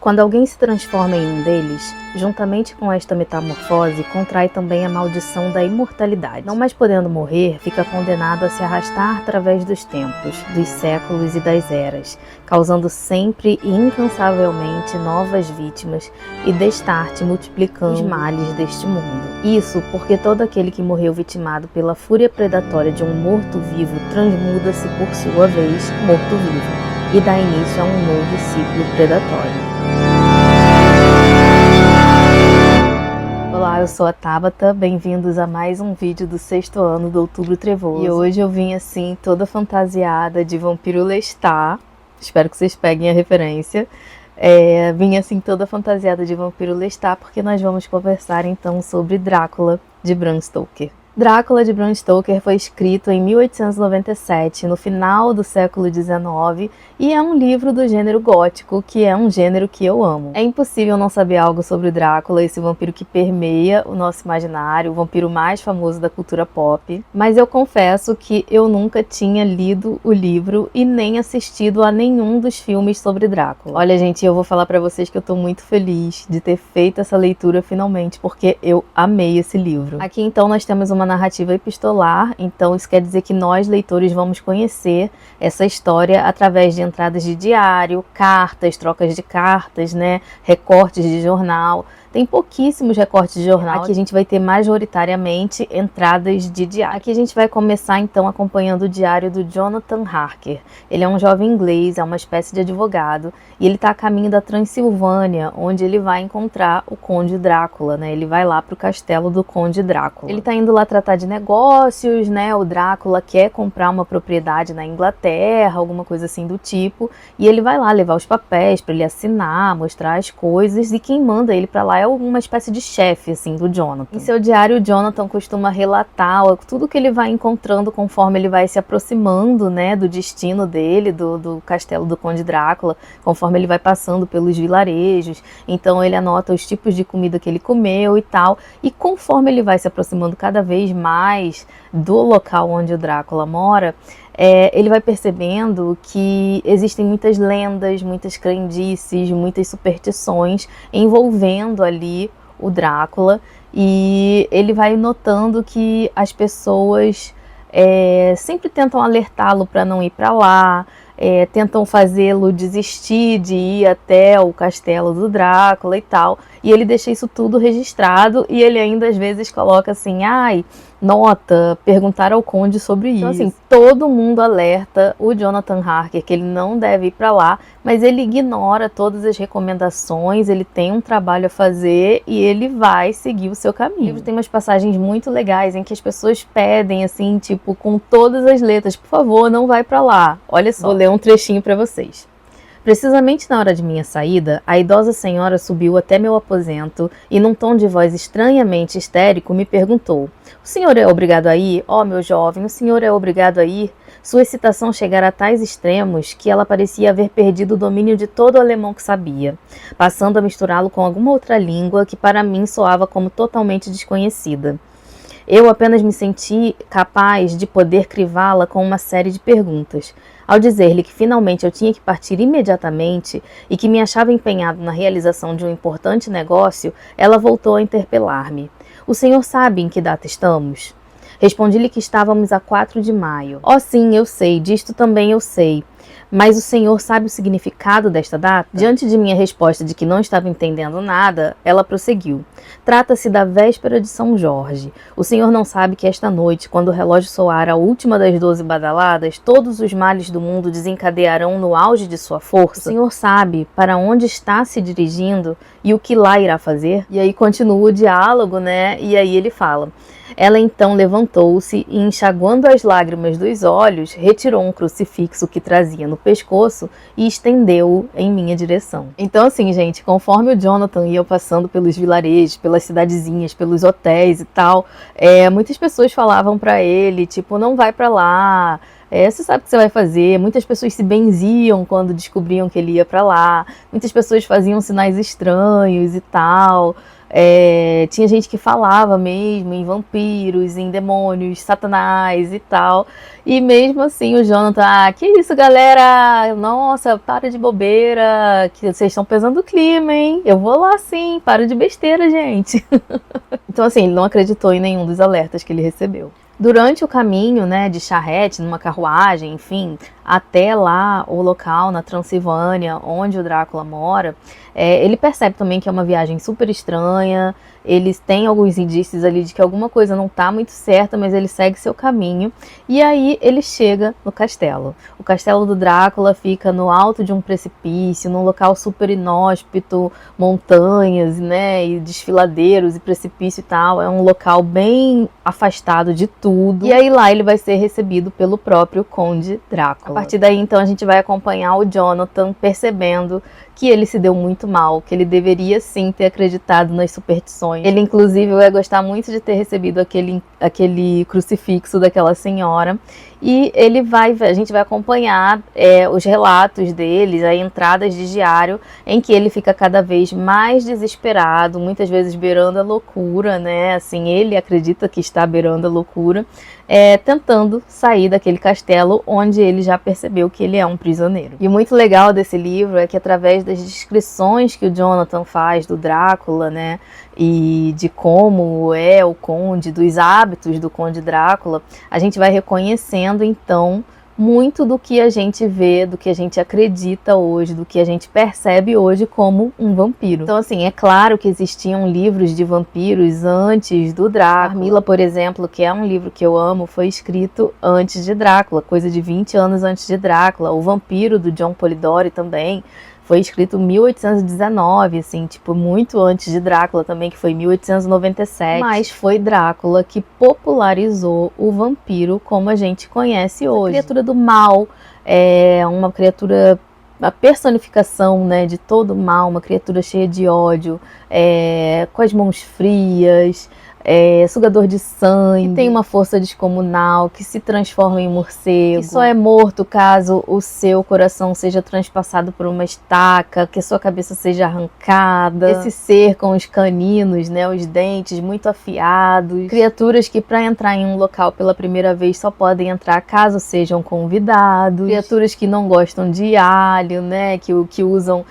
Quando alguém se transforma em um deles, juntamente com esta metamorfose, contrai também a maldição da imortalidade. Não mais podendo morrer, fica condenado a se arrastar através dos tempos, dos séculos e das eras, causando sempre e incansavelmente novas vítimas e destarte multiplicando os males deste mundo. Isso porque todo aquele que morreu vitimado pela fúria predatória de um morto-vivo transmuda-se por sua vez morto-vivo e dá início a um novo ciclo predatório. Olá, eu sou a Tabata, bem-vindos a mais um vídeo do 6º ano do Outubro Trevoso. E hoje eu vim assim, toda fantasiada de Vampiro Lestat, espero que vocês peguem a referência. Vim assim toda fantasiada de Vampiro Lestat porque nós vamos conversar então sobre Drácula, de Bram Stoker. Drácula, de Bram Stoker, foi escrito em 1897, no final do século XIX, e é um livro do gênero gótico, que é um gênero que eu amo. É impossível não saber algo sobre Drácula, esse vampiro que permeia o nosso imaginário, o vampiro mais famoso da cultura pop, mas eu confesso que eu nunca tinha lido o livro e nem assistido a nenhum dos filmes sobre Drácula. Olha, gente, eu vou falar pra vocês que eu tô muito feliz de ter feito essa leitura finalmente, porque eu amei esse livro. Aqui então nós temos uma narrativa epistolar, então isso quer dizer que nós, leitores, vamos conhecer essa história através de entradas de diário, cartas, trocas de cartas, né, recortes de jornal. Tem pouquíssimos recortes de jornal, aqui a gente vai ter majoritariamente entradas de diário. Aqui a gente vai começar então acompanhando o diário do Jonathan Harker. Ele é um jovem inglês, é uma espécie de advogado, e ele está a caminho da Transilvânia, onde ele vai encontrar o Conde Drácula, né? Ele vai lá para o castelo do Conde Drácula. Ele está indo lá tratar de negócios, né? O Drácula quer comprar uma propriedade na Inglaterra, alguma coisa assim do tipo, e ele vai lá levar os papéis para ele assinar, mostrar as coisas, e quem manda ele para lá é uma espécie de chefe, assim, do Jonathan. Em seu diário, o Jonathan costuma relatar tudo que ele vai encontrando conforme ele vai se aproximando, né, do destino dele, do castelo do Conde Drácula, conforme ele vai passando pelos vilarejos. Então ele anota os tipos de comida que ele comeu e tal, e conforme ele vai se aproximando cada vez mais do local onde o Drácula mora, ele vai percebendo que existem muitas lendas, muitas crendices, muitas superstições envolvendo ali o Drácula, e ele vai notando que as pessoas sempre tentam alertá-lo para não ir para lá, tentam fazê-lo desistir de ir até o castelo do Drácula e tal, e ele deixa isso tudo registrado, e ele ainda às vezes coloca assim, ai, nota, perguntar ao conde sobre isso. Então assim, todo mundo alerta o Jonathan Harker que ele não deve ir para lá, mas ele ignora todas as recomendações, ele tem um trabalho a fazer e ele vai seguir o seu caminho. O livro tem umas passagens muito legais em que as pessoas pedem assim, tipo, com todas as letras, por favor, não vai para lá. Olha só, vou ler um trechinho para vocês. Precisamente na hora de minha saída, a idosa senhora subiu até meu aposento e, num tom de voz estranhamente histérico, me perguntou: "O senhor é obrigado a ir? Oh, meu jovem, o senhor é obrigado a ir?" Sua excitação chegara a tais extremos que ela parecia haver perdido o domínio de todo o alemão que sabia, passando a misturá-lo com alguma outra língua que para mim soava como totalmente desconhecida. Eu apenas me senti capaz de poder crivá-la com uma série de perguntas. Ao dizer-lhe que finalmente eu tinha que partir imediatamente e que me achava empenhado na realização de um importante negócio, ela voltou a interpelar-me. "O senhor sabe em que data estamos?" Respondi-lhe que estávamos a 4 de maio. "Oh, sim, eu sei, disto também eu sei. Mas o senhor sabe o significado desta data?" Diante de minha resposta de que não estava entendendo nada, ela prosseguiu. "Trata-se da véspera de São Jorge. O senhor não sabe que esta noite, quando o relógio soar a última das 12 badaladas, todos os males do mundo desencadearão no auge de sua força? O senhor sabe para onde está se dirigindo e o que lá irá fazer?" E aí continua o diálogo, né? E aí ele fala: "Ela então levantou-se e, enxaguando as lágrimas dos olhos, retirou um crucifixo que trazia no pescoço e estendeu-o em minha direção." Então assim, gente, conforme o Jonathan ia passando pelos vilarejos, pelas cidadezinhas, pelos hotéis e tal, muitas pessoas falavam pra ele, tipo, não vai pra lá, você sabe o que você vai fazer. Muitas pessoas se benziam quando descobriam que ele ia pra lá, muitas pessoas faziam sinais estranhos e tal. Tinha gente que falava mesmo em vampiros, em demônios, satanás e tal. E mesmo assim o Jonathan, que isso, galera? Nossa, para de bobeira, que vocês estão pesando o clima, hein? Eu vou lá sim, para de besteira, gente. Então assim, ele não acreditou em nenhum dos alertas que ele recebeu. Durante o caminho, né, de charrete, numa carruagem, enfim, até lá o local na Transilvânia, onde o Drácula mora, ele percebe também que é uma viagem super estranha. Eles têm alguns indícios ali de que alguma coisa não está muito certa, mas ele segue seu caminho. E aí ele chega no castelo. O castelo do Drácula fica no alto de um precipício, num local super inóspito, montanhas, né, e desfiladeiros e precipício e tal. É um local bem afastado de tudo. E aí lá ele vai ser recebido pelo próprio Conde Drácula. A partir daí, então, a gente vai acompanhar o Jonathan percebendo que ele se deu muito mal, que ele deveria sim ter acreditado nas superstições. Ele, inclusive, vai gostar muito de ter recebido aquele crucifixo daquela senhora. E a gente vai acompanhar os relatos dele, as entradas de diário, em que ele fica cada vez mais desesperado, muitas vezes beirando a loucura, né? Assim, ele acredita que está beirando a loucura, tentando sair daquele castelo onde ele já percebeu que ele é um prisioneiro. E o muito legal desse livro é que através das descrições que o Jonathan faz do Drácula, né, e de como é o Conde, dos hábitos do Conde Drácula, a gente vai reconhecendo então muito do que a gente vê, do que a gente acredita hoje, do que a gente percebe hoje como um vampiro. Então, assim, é claro que existiam livros de vampiros antes do Drácula. Carmila, por exemplo, que é um livro que eu amo, foi escrito antes de Drácula, coisa de 20 anos antes de Drácula. O Vampiro, do John Polidori, também foi escrito em 1819, assim, tipo, muito antes de Drácula também, que foi em 1897. Mas foi Drácula que popularizou o vampiro como a gente conhece hoje. A criatura do mal, uma criatura, a personificação, né, de todo o mal, uma criatura cheia de ódio, com as mãos frias, sugador de sangue, que tem uma força descomunal, que se transforma em morcego, que só é morto caso o seu coração seja transpassado por uma estaca, que a sua cabeça seja arrancada. Esse ser com os caninos, né, os dentes muito afiados, criaturas que para entrar em um local pela primeira vez só podem entrar caso sejam convidados, criaturas que não gostam de alho, né, que usam,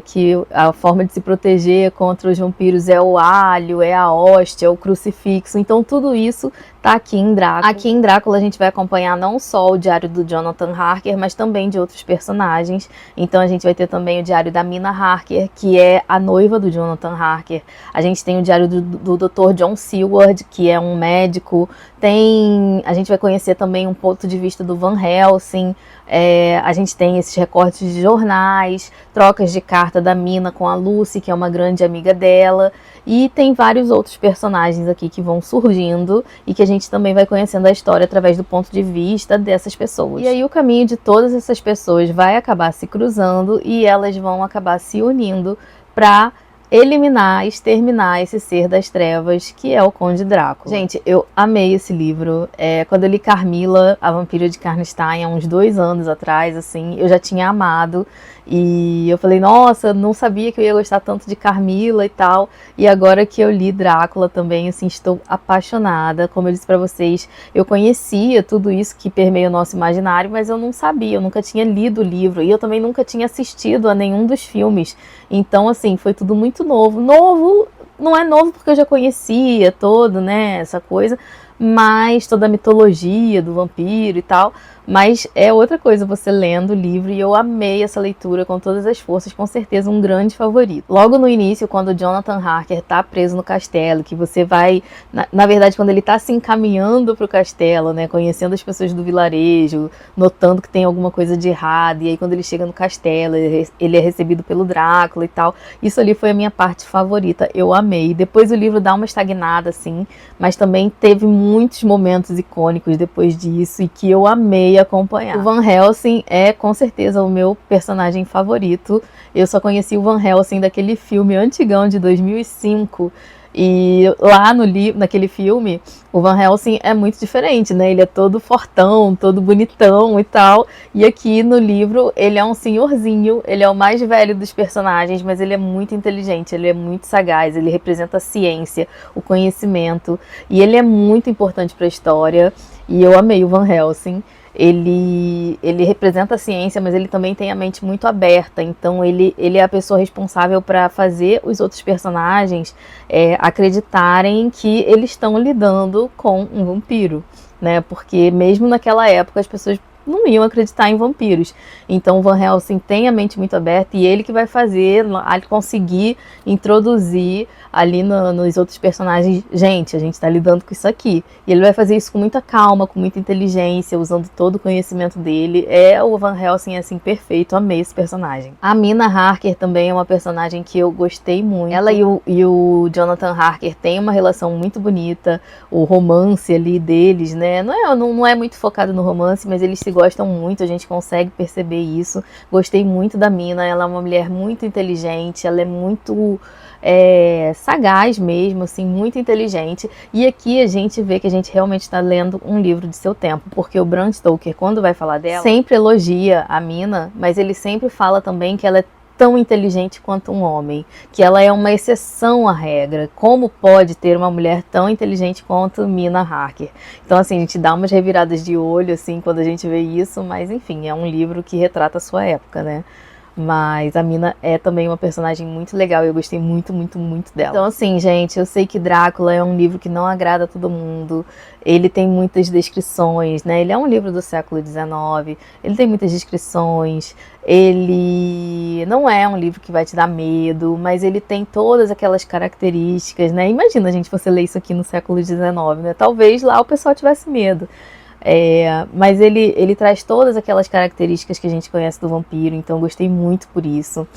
que a forma de se proteger contra os vampiros é o alho, é a hóstia, o crucifixo. Então tudo isso tá aqui em Drácula. Aqui em Drácula a gente vai acompanhar não só o diário do Jonathan Harker, mas também de outros personagens. Então a gente vai ter também o diário da Mina Harker, que é a noiva do Jonathan Harker. A gente tem o diário do Dr. John Seward, que é um médico. A gente vai conhecer também um ponto de vista do Van Helsing. A gente tem esses recortes de jornais, trocas de carta da Mina com a Lucy, que é uma grande amiga dela, e tem vários outros personagens aqui que vão surgindo e que a gente também vai conhecendo a história através do ponto de vista dessas pessoas. E aí o caminho de todas essas pessoas vai acabar se cruzando e elas vão acabar se unindo para eliminar, exterminar esse ser das trevas que é o Conde Drácula. Gente, eu amei esse livro. Quando eu li Carmila, a Vampira de Karnstein, há uns 2 anos atrás, assim, eu já tinha amado. E eu falei, nossa, não sabia que eu ia gostar tanto de Carmila e tal. E agora que eu li Drácula também, assim, estou apaixonada. Como eu disse pra vocês, eu conhecia tudo isso que permeia o nosso imaginário, mas eu não sabia, eu nunca tinha lido o livro. E eu também nunca tinha assistido a nenhum dos filmes. Então, assim, foi tudo muito novo. Novo, não é novo porque eu já conhecia todo, né, essa coisa, mas toda a mitologia do vampiro e tal. Mas é outra coisa você lendo o livro, e eu amei essa leitura com todas as forças, com certeza um grande favorito. Logo no início, quando o Jonathan Harker tá preso no castelo, que você vai, na verdade, quando ele tá se encaminhando pro castelo, né, conhecendo as pessoas do vilarejo, notando que tem alguma coisa de errado, e aí quando ele chega no castelo, ele é recebido pelo Drácula e tal, isso ali foi a minha parte favorita, eu amei. Depois o livro dá uma estagnada, assim, mas também teve muitos momentos icônicos depois disso, e que eu amei acompanhar. O Van Helsing é com certeza o meu personagem favorito. Eu só conheci o Van Helsing daquele filme antigão de 2005, E lá naquele filme, o Van Helsing é muito diferente, né? Ele é todo fortão, todo bonitão e tal. E aqui no livro, ele é um senhorzinho, ele é o mais velho dos personagens, mas ele é muito inteligente, ele é muito sagaz, ele representa a ciência, o conhecimento. E ele é muito importante para a história. E eu amei o Van Helsing. Ele representa a ciência, mas ele também tem a mente muito aberta, então ele é a pessoa responsável para fazer os outros personagens acreditarem que eles estão lidando com um vampiro, né? Porque mesmo naquela época as pessoas não iam acreditar em vampiros. Então o Van Helsing tem a mente muito aberta e ele que vai fazer, conseguir introduzir ali nos outros personagens, gente, a gente tá lidando com isso aqui. E ele vai fazer isso com muita calma, com muita inteligência, usando todo o conhecimento dele. O Van Helsing, assim, perfeito, amei esse personagem. A Mina Harker também é uma personagem que eu gostei muito. Ela e o Jonathan Harker têm uma relação muito bonita, o romance ali deles, né, não é muito focado no romance, mas eles se gostam muito, a gente consegue perceber isso. Gostei muito da Mina, ela é uma mulher muito inteligente, ela é muito sagaz mesmo, assim, muito inteligente. E aqui a gente vê que a gente realmente está lendo um livro de seu tempo, porque o Bram Stoker, quando vai falar dela, sempre elogia a Mina, mas ele sempre fala também que ela é tão inteligente quanto um homem, que ela é uma exceção à regra. Como pode ter uma mulher tão inteligente quanto Mina Harker? Então, assim, a gente dá umas reviradas de olho, assim, quando a gente vê isso, mas, enfim, é um livro que retrata a sua época, né? Mas a Mina é também uma personagem muito legal e eu gostei muito, muito, muito dela. Então, assim, gente, eu sei que Drácula é um livro que não agrada a todo mundo. Ele tem muitas descrições, né? Ele é um livro do século XIX, ele tem muitas descrições, ele não é um livro que vai te dar medo, mas ele tem todas aquelas características, né? Imagina, gente, você ler isso aqui no século XIX, né? Talvez lá o pessoal tivesse medo. Mas ele traz todas aquelas características que a gente conhece do vampiro, então eu gostei muito por isso.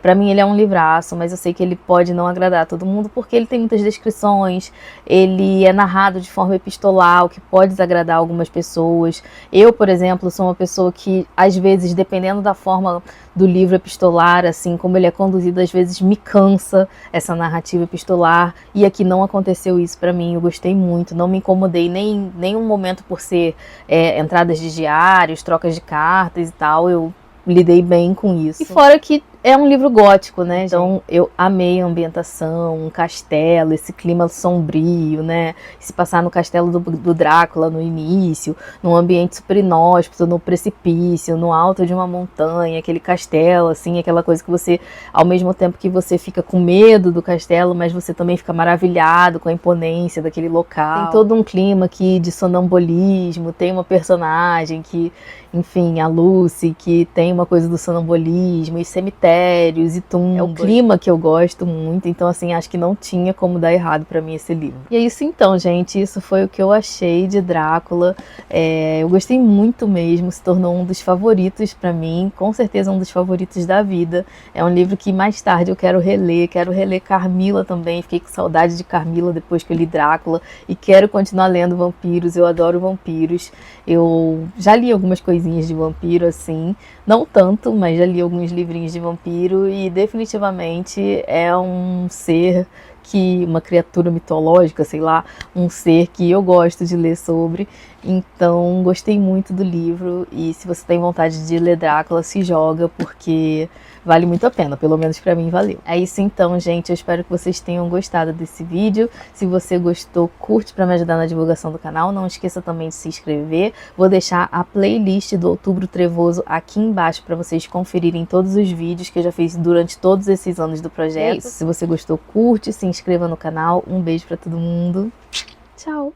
Pra mim ele é um livraço, mas eu sei que ele pode não agradar a todo mundo, porque ele tem muitas descrições, ele é narrado de forma epistolar, o que pode desagradar algumas pessoas. Eu, por exemplo, sou uma pessoa que, às vezes, dependendo da forma do livro epistolar, assim, como ele é conduzido, às vezes me cansa essa narrativa epistolar, e aqui não aconteceu isso pra mim, eu gostei muito, não me incomodei nem um momento por ser entradas de diários, trocas de cartas e tal, eu lidei bem com isso. E fora que é um livro gótico, né? Então eu amei a ambientação, um castelo, esse clima sombrio, né? Se passar no castelo do Drácula no início, num ambiente super inóspito, no precipício, no alto de uma montanha, aquele castelo, assim, aquela coisa que você, ao mesmo tempo que você fica com medo do castelo, mas você também fica maravilhado com a imponência daquele local. Tem todo um clima aqui de sonambulismo, tem uma personagem que, enfim, a Lucy, que tem uma coisa do sonambulismo, e cemitérios e tumbas. É o clima que eu gosto muito, então assim, acho que não tinha como dar errado pra mim esse livro. E é isso então, gente, isso foi o que eu achei de Drácula. Eu gostei muito mesmo, se tornou um dos favoritos pra mim, com certeza um dos favoritos da vida. É um livro que mais tarde eu quero reler Carmila também, fiquei com saudade de Carmila depois que eu li Drácula, e quero continuar lendo vampiros, eu adoro vampiros. Eu já li algumas coisinhas de vampiro, assim, não tanto, mas já li alguns livrinhos de vampiro, e definitivamente é um ser uma criatura mitológica, sei lá, um ser que eu gosto de ler sobre. Então gostei muito do livro, e se você tem vontade de ler Drácula, se joga, porque vale muito a pena, pelo menos pra mim valeu. É isso então, gente, eu espero que vocês tenham gostado desse vídeo. Se você gostou, curte pra me ajudar na divulgação do canal, não esqueça também de se inscrever. Vou deixar a playlist do Outubro Trevoso aqui embaixo pra vocês conferirem todos os vídeos que eu já fiz durante todos esses anos do projeto. Se você gostou, curte, se inscreva no canal. Um beijo pra todo mundo. Tchau!